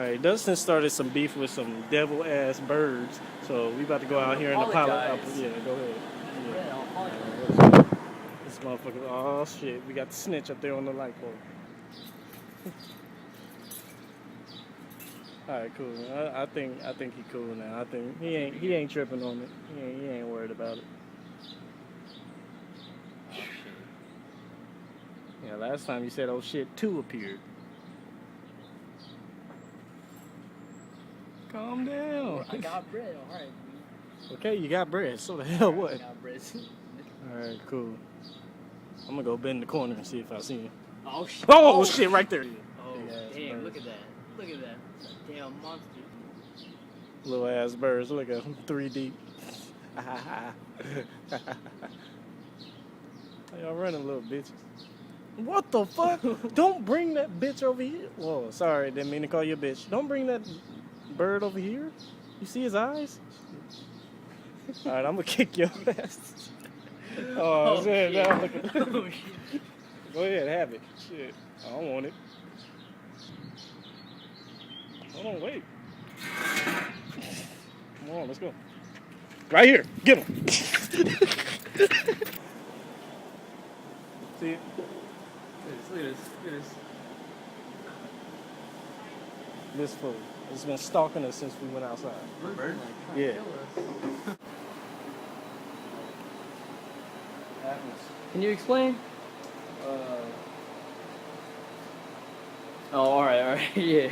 Alright, Dustin started some beef with some devil ass birds. So we about to go out here in the pilot. Yeah, go ahead. Yeah. This motherfucker. Oh shit, we got the snitch up there on the light pole. Alright, cool. I think he cool now. I think he ain't tripping on it. He ain't worried about it. Oh shit. Yeah, last time you said oh shit 2 appeared. Calm down. I got bread, alright. Okay, you got bread. So the hell what? I got bread. Alright, cool. I'm gonna go bend the corner and see if I see him. Oh shit. Oh shit, right there. Oh damn, look at that. Look at that. Damn monster. Little ass birds. Look at them. 3 deep. Y'all running, little bitches. What the fuck? Don't bring that bitch over here. Whoa, sorry, didn't mean to call you a bitch. Don't bring that bird over here. You see his eyes? Alright, I'm gonna kick your ass. Oh, shit. Now look at Oh shit. Go ahead, have it. Shit. I don't want it. Hold on, wait. Come on, let's go. Right here. Get him. See it? Look at this. Look at this. This fool. It's been stalking us since we went outside. Bird? Yeah. Can you explain? Oh, alright, yeah.